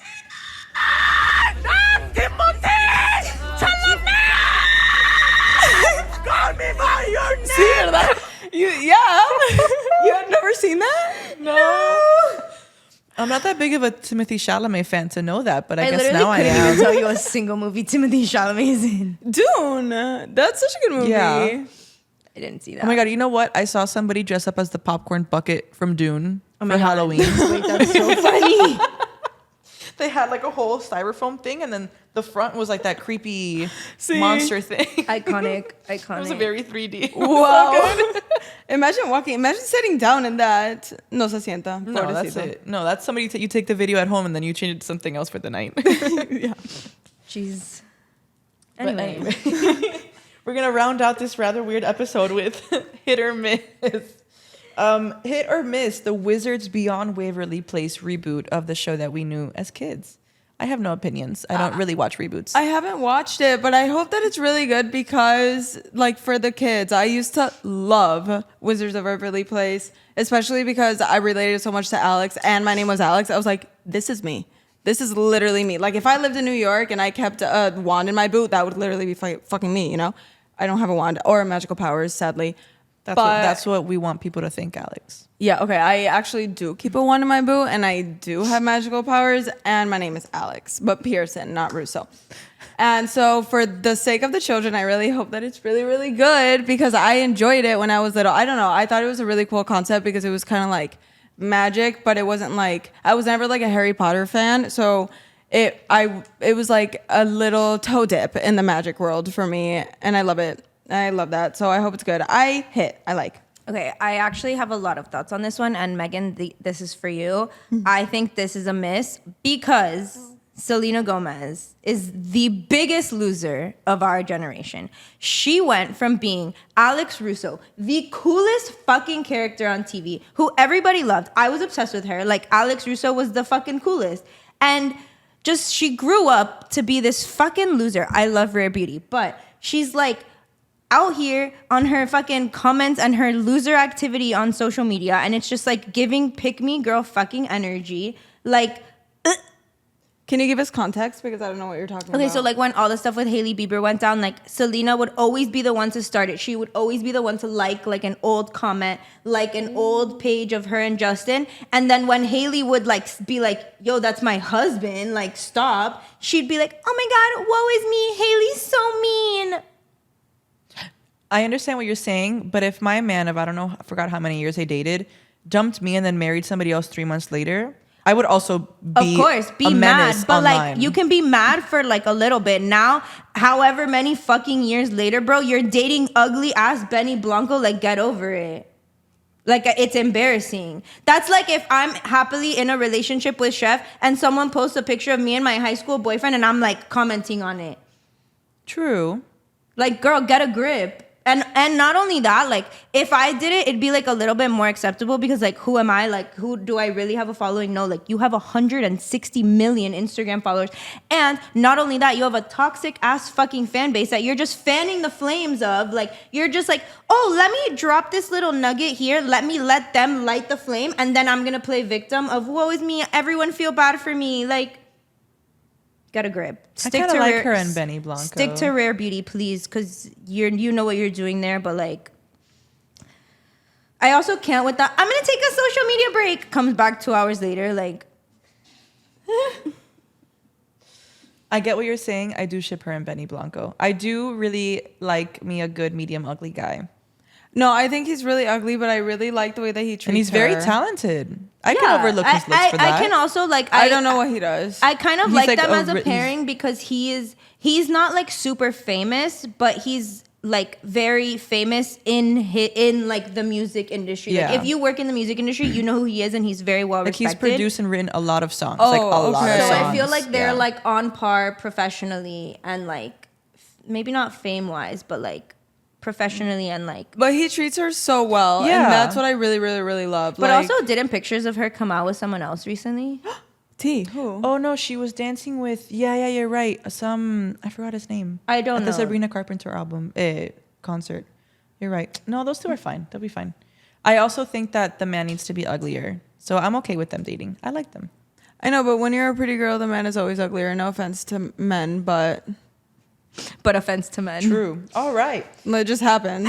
See that? You had never seen that? No. I'm not that big of a Timothy Chalamet fan to know that, but I guess literally now I couldn't am. even tell you a single movie Timothy Chalamet is in. Dune. That's such a good movie. Yeah. I didn't see that. Oh my god! You know what? I saw somebody dress up as the popcorn bucket from Dune Oh for my God. Halloween. Wait, that's so funny. They had like a whole styrofoam thing, and then the front was like that creepy See? monster thing. Iconic. It was a very 3D. Wow. Imagine sitting down in that. No se sienta. No, that's Pobrecito. it. No, that's somebody. You take the video at home and then you change it to something else for the night. Yeah. Jeez. But Anyway. We're gonna round out this rather weird episode with hit or miss. Hit or miss the Wizards Beyond Waverly Place reboot of the show that we knew as kids. I have no opinions. I don't really watch reboots. I haven't watched it, but I hope that it's really good because, like, for the kids, I used to love Wizards of Waverly Place, especially because I related so much to Alex, and my name was Alex. I was like, this is me. This is literally me. Like, if I lived in New York and I kept a wand in my boot, that would literally be fucking me, you know? I don't have a wand or magical powers, sadly. That's what we want people to think, Alex. Yeah, okay. I actually do keep a wand in my boot, and I do have magical powers, and my name is Alex, but Pearson, not Russo. And so for the sake of the children, I really hope that it's really, really good because I enjoyed it when I was little. I don't know. I thought it was a really cool concept because it was kind of like magic, but it wasn't like, I was never like a Harry Potter fan, so it was like a little toe dip in the magic world for me, and I love it. I love that. So I hope it's good. I like. Okay, I actually have a lot of thoughts on this one, and Megan, this is for you. I think this is a miss because Selena Gomez is the biggest loser of our generation. She went from being Alex Russo, the coolest fucking character on TV, who everybody loved. I was obsessed with her. Like, Alex Russo was the fucking coolest. And just, she grew up to be this fucking loser. I love Rare Beauty, but she's like, out here on her fucking comments and her loser activity on social media, and it's just like giving pick me girl fucking energy. Like, Can you give us context because I don't know what you're talking about? okay, so like when all the stuff with Hailey Bieber went down, like Selena would always be the one to start it. She would always be the one to like an old comment, like an old page of her and Justin. And then when Hailey would like be like, "Yo, that's my husband," like stop, she'd be like, "Oh my God, woe is me, Hailey's so mean." I understand what you're saying, but if my man of, I don't know, I forgot how many years they dated, dumped me and then married somebody else 3 months later, I would also be Of course, be a mad. menace But online. like, you can be mad for like a little bit. Now, however many fucking years later, bro, you're dating ugly ass Benny Blanco. Like, get over it. Like, it's embarrassing. That's like if I'm happily in a relationship with Chef and someone posts a picture of me and my high school boyfriend and I'm like commenting on it. True. Like, girl, get a grip. and not only that, like if I did it, it'd be like a little bit more acceptable because like who am I? Like who do I really have a following? No, like you have 160 million Instagram followers, and not only that, you have a toxic ass fucking fan base that you're just fanning the flames of. Like you're just like, oh, let me drop this little nugget here. Let them light the flame, and then I'm gonna play victim of woe is me. Everyone feel bad for me. Like, get a grip. I kind of like her and Benny Blanco. Stick to Rare Beauty, please, because you know what you're doing there. But like, I also can't with that. I'm gonna take a social media break. Comes back 2 hours later. Like, I get what you're saying. I do ship her and Benny Blanco. I do really like me a good medium ugly guy. No, I think he's really ugly, but I really like the way that he treats her. And he's very talented. I can overlook his looks for that. I can also like. I don't know what he does. I kind of He's like like them a as a ri- pairing because he's not like super famous, but he's like very famous in like the music industry. Yeah. Like if you work in the music industry, you know who he is, and he's very well Like respected. he's produced and written a lot of songs. Oh, like a lot okay. of So songs. I feel like they're Yeah. like on par professionally and like maybe not fame wise, but like professionally and like. But he treats her so well. Yeah. And that's what I really, really, really love. But Like, also, didn't pictures of her come out with someone else recently? T, who? Oh no, she was dancing with you're right. I forgot his name. I don't At the know. Sabrina Carpenter album concert. You're right. No, those two are fine. They'll be fine. I also think that the man needs to be uglier. So I'm okay with them dating. I like them. I know, but when you're a pretty girl, the man is always uglier. No offense to men, but But offense to men. True. All right. it just happens.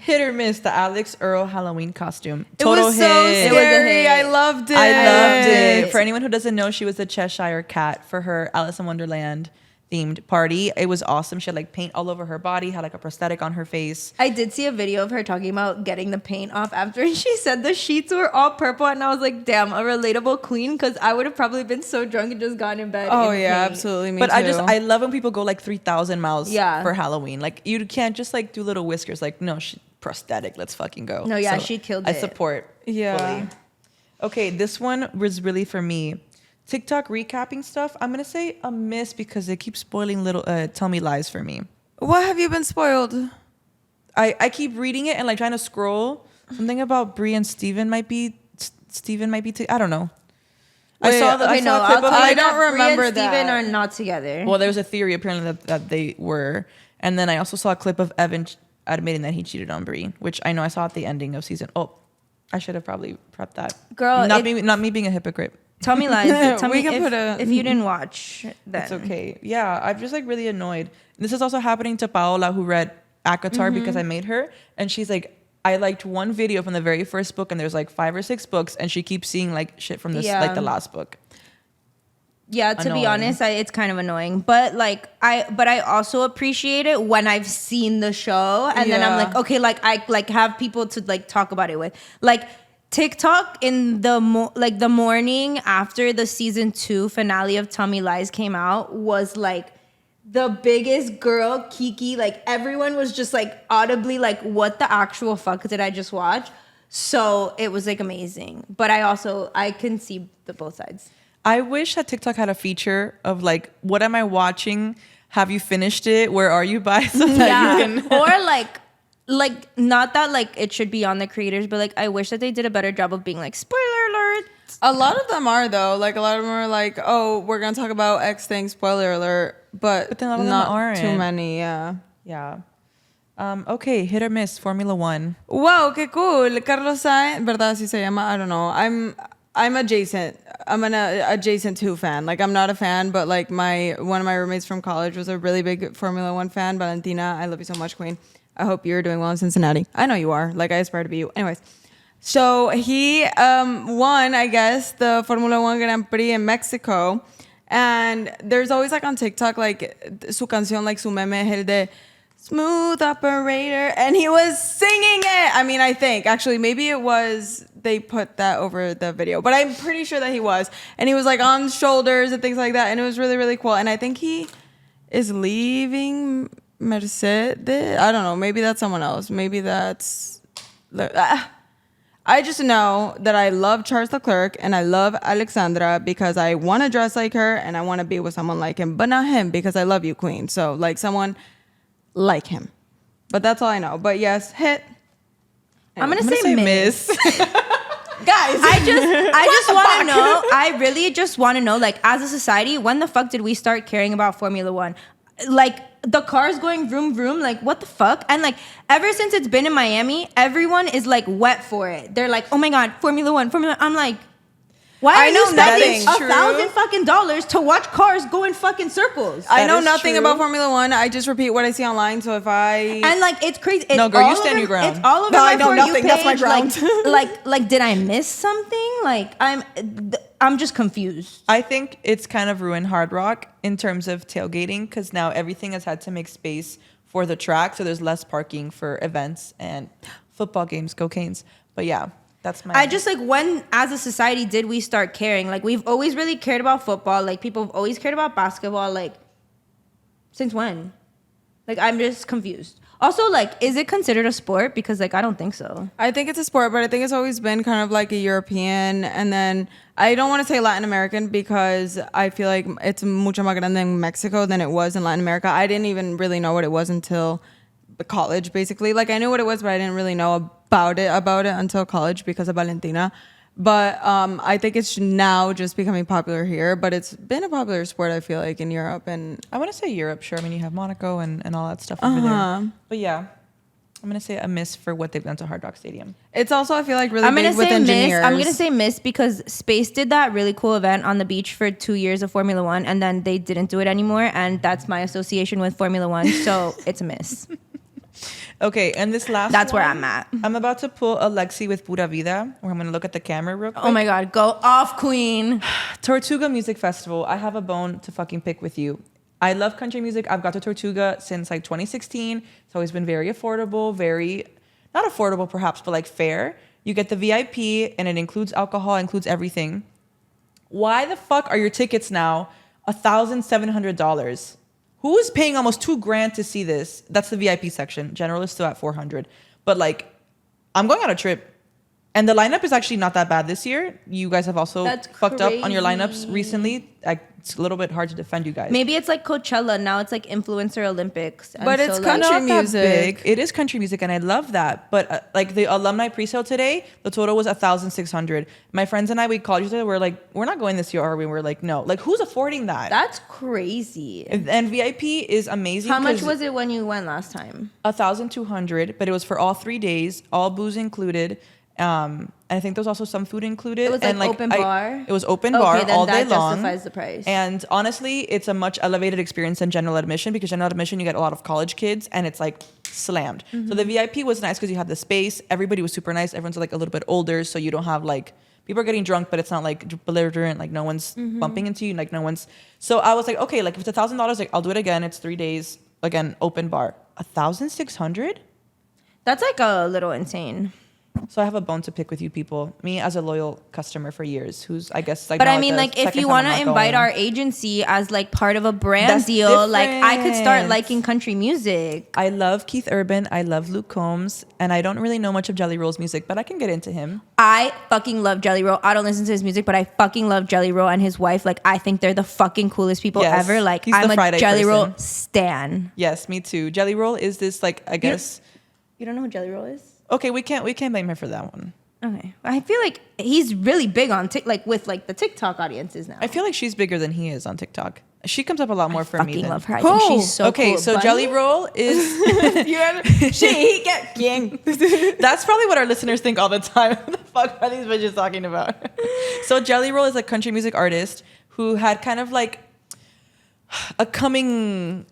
Hit or miss the Alex Earl Halloween costume. It Total was so hit. scary. hit. I loved it. I loved it. For anyone who doesn't know, she was a Cheshire cat for her Alice in Wonderland themed party. It was awesome. She had like paint all over her body, had like a prosthetic on her face. I did see a video of her talking about getting the paint off after, and she said the sheets were all purple, and I was like, damn, a relatable queen, because I would have probably been so drunk and just gone in bed. Oh, in yeah, paint. absolutely. Me But too. I love when people go like 3,000 miles Yeah. for Halloween. Like you can't just like do little whiskers. Like no, prosthetic. Let's fucking go. No, yeah, she killed I it. support. Yeah. Fully. Okay, this one was really for me. TikTok recapping stuff. I'm gonna say a miss because they keep spoiling little tell me lies for me. What have you been spoiled? I keep reading it and like trying to scroll. Something about Brie and Steven might be I don't know. Wait, I Okay, saw no, a clip I'll of tell I you don't that Brie remember and Steven that. are not together. Well, there was a theory apparently that they were, and then I also saw a clip of Evan admitting that he cheated on Brie, which I know I saw at the ending of season. Oh, I should have probably prepped that. Girl, not me being a hypocrite. Tell me lies. Tell We me can put a- if you didn't watch. Then. It's okay. Yeah, I'm just like really annoyed. This is also happening to Paola, who read ACOTAR because I made her, and she's like, I liked one video from the very first book, and there's like 5 or 6 books, and she keeps seeing like shit from this Yeah. like the last book. Yeah, to be Annoying. honest, it's kind of annoying. But like I also appreciate it when I've seen the show, and then I'm Yeah. like, okay, like I like have people to like talk about it with. Like TikTok in the the morning after the season 2 finale of Tummy Lies came out was like the biggest girl Kiki. Like everyone was just like audibly like, what the actual fuck did I just watch? So it was like amazing. But I can see the both sides. I wish that TikTok had a feature of like, what am I watching? Have you finished it? Where are you by? So that you can. Or like not that like it should be on the creators, but like I wish that they did a better job of being like, spoiler alert. A lot of them are though. Like a lot of them are like, oh, we're gonna talk about X thing. Spoiler alert. But then a lot of them not aren't. too many. Yeah. Yeah. Okay, hit or miss, Formula One. Wow, qué cool. Carlos Sainz, ¿verdad? Así se llama. I don't know. I'm adjacent. I'm an adjacent to fan. Like I'm not a fan, but like one of my roommates from college was a really big Formula One fan. Valentina, I love you so much, Queen. I hope you're doing well in Cincinnati. I know you are. Like I aspire to be you. Anyways, so he won, I guess, the Formula One Grand Prix in Mexico, and there's always like on TikTok like su canción, like su meme es el de Smooth Operator, and he was singing it. I mean, I think actually maybe it was they put that over the video, but I'm pretty sure that he was, and he was like on shoulders and things like that, and it was really, really cool. And I think he is leaving Mercedes. I don't know. Maybe that's someone else. Maybe that's. I just know that I love Charles Leclerc and I love Alexandra because I want to dress like her and I want to be with someone like him, but not him because I love you, Queen. So like someone like him. But that's all I know. But yes, hit. I'm gonna say miss. Guys, I just want to know. I really just want to know, like, as a society, when the fuck did we start caring about Formula One? Like, the cars going vroom vroom, like, what the fuck? And like, ever since it's been in Miami, everyone is like wet for it. They're like, oh my god, Formula One, Formula One. I'm like, why are you spending $1,000 fucking dollars to watch cars go in fucking circles? I know nothing about Formula One. I just repeat what I see online. So if I and like, it's crazy. It's no, girl, all you stand over, your ground. It's all over No, my I know For nothing. You That's my page. ground. Like, did I miss something? Like, I'm just confused. I think it's kind of ruined Hard Rock in terms of tailgating because now everything has had to make space for the track, so there's less parking for events and football games, go Canes. But yeah. That's my I just like, when as a society did we start caring? Like, we've always really cared about football. Like, people have always cared about basketball. Like, since when? Like, I'm just confused. Also, like, is it considered a sport? Because like, I don't think so. I think it's a sport, but I think it's always been kind of like a European, and then I don't want to say Latin American because I feel like it's mucho más grande in Mexico than it was in Latin America. I didn't even really know what it was until college, basically. Like, I knew what it was, but I didn't really know about it until college because of Valentina. But I think it's now just becoming popular here, but it's been a popular sport, I feel like, in Europe. And I want to say Europe, sure. I mean, you have Monaco and all that stuff over there. But yeah, I'm going to say a miss for what they've done to Hard Rock Stadium. it's also, I feel like, really I'm gonna big with say engineers. miss. I'm gonna say miss because Space did that really cool event on the beach for 2 years of Formula One, and then they didn't do it anymore. And that's my association with Formula One, so it's a miss. Okay, and this last That's one, where I'm at. I'm about to pull a Lexi with Pura Vida, where I'm going to look at the camera real quick. Oh my god, go off, Queen. Tortuga Music Festival. I have a bone to fucking pick with you. I love country music. I've got to Tortuga since like 2016. It's always been very affordable, not affordable perhaps, but like fair. You get the VIP and it includes alcohol, includes everything. Why the fuck are your tickets now $1,700? Who is paying almost $2,000 to see this? That's the VIP section. General is still at $400. But like, I'm going on a trip. And the lineup is actually not that bad this year. You guys have also fucked up on your lineups recently. It's a little bit hard to defend you guys. Maybe it's like Coachella. Now it's like Influencer Olympics. And But it's so, country not that music. big. It is country music, and I love that. But like the alumni presale today, the total was $1,600. My friends and I, we called each other. We're like, we're not going this year, are we? We're like, no. Like, who's affording that? That's crazy. And VIP is amazing. How much was it when you went last time? $1,200, but it was for all 3 days, all booze included. And I think there was also some food included. It was like open bar? It was open bar then all day that long. justifies the price. And honestly, it's a much elevated experience than general admission because general admission, you get a lot of college kids and it's like slammed. So the VIP was nice because you have the space. Everybody was super nice. Everyone's like a little bit older. So you don't have like, people are getting drunk, but it's not like belligerent. Like no one's bumping into you. Like no one's. So I was like, okay, like if it's $1,000, like I'll do it again. It's 3 days. Again, open bar. $1,600? That's like a little insane. So I have a bone to pick with you people. Me as a loyal customer for years, who's I guess like. But now I mean, the like if second you time want I'm to not invite going. our agency as like part of a brand That's deal, like I could start different. liking country music. I love Keith Urban. I love Luke Combs, and I don't really know much of Jelly Roll's music, but I can get into him. I fucking love Jelly Roll. I don't listen to his music, but I fucking love Jelly Roll and his wife. Like I think they're the fucking coolest people Yes, ever. Like he's I'm the a Friday Jelly Roll person. stan. Yes, me too. Jelly Roll is this like I guess. You don't know who Jelly Roll is? Okay, we can't blame her for that one. Okay, I feel like he's really big on like with like the TikTok audiences now. I feel like she's bigger than he is on TikTok. She comes up a lot more for me. fucking Than, love her. I think she's so okay, cool. so Bunny? Jelly Roll is. That's probably what our listeners think all the time. What the fuck are these bitches talking about? So Jelly Roll is a country music artist who had kind of like a coming,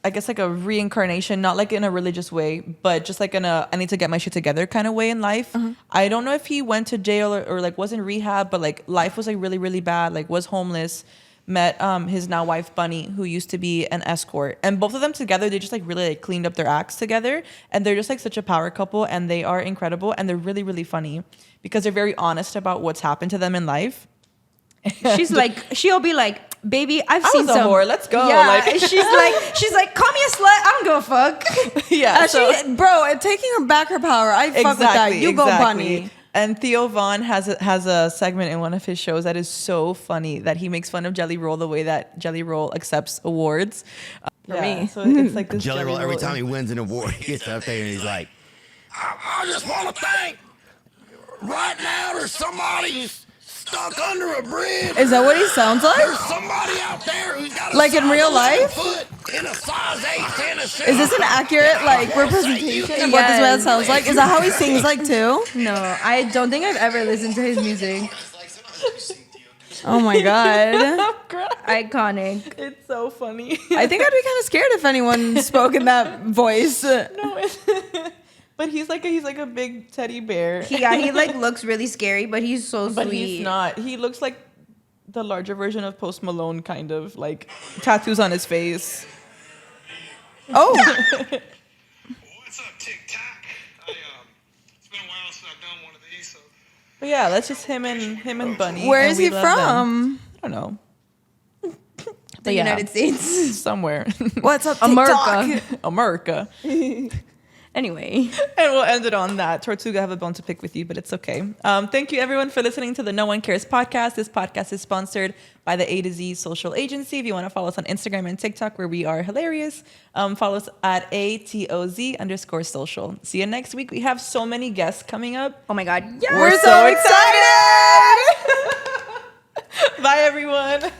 I guess like a reincarnation, not like in a religious way, but just like in a I need to get my shit together kind of way in life. I don't know if he went to jail or like was in rehab, but like life was like really, really bad, like was homeless. Met his now wife Bunny, who used to be an escort, and both of them together, they just like really like cleaned up their acts together, and they're just like such a power couple, and they are incredible, and they're really, really funny because they're very honest about what's happened to them in life. She's like, she'll be like, baby, I've I seen was a some whore. Let's go. Yeah, Like- she's like, call me a slut. I don't give a fuck. Yeah, so Bro, taking her back her power. I fuck with that. You go, Bunny. And Theo Vaughn has a segment in one of his shows that is so funny that he makes fun of Jelly Roll the way that Jelly Roll accepts awards. For me. So it's like this Jelly Roll, every time he wins an award, he gets up there and he's like, I just want to thank, right now there's somebody stuck under a bridge. Is that what he sounds like? There's somebody out there who's got a Like in size real 11 life? foot in a size 8 tennis shoe. Is this an accurate like representation of what this man sounds like? Is that how he sings like too? No, I don't think I've ever listened to his music. Oh my god. Iconic. It's so funny. I think I'd be kind of scared if anyone spoke in that voice. No, but he's like a big teddy bear. Yeah, he like looks really scary, but he's so But sweet. he's not. He looks like the larger version of Post Malone, kind of like tattoos on his face. Oh. What's up, TikTok? It's been a while since I've done one of these, so But yeah, that's just him and Bunny. Where and is we he love them. from? I don't know. The United States. Somewhere. What's up, America. TikTok? America. Anyway. And we'll end it on that. Tortuga, I have a bone to pick with you, but it's okay. Thank you, everyone, for listening to the No One Cares podcast. This podcast is sponsored by the A to Z Social Agency. If you want to follow us on Instagram and TikTok, where we are hilarious, follow us at ATOZ_social. See you next week. We have so many guests coming up. Oh my god. We're so excited! Bye, everyone.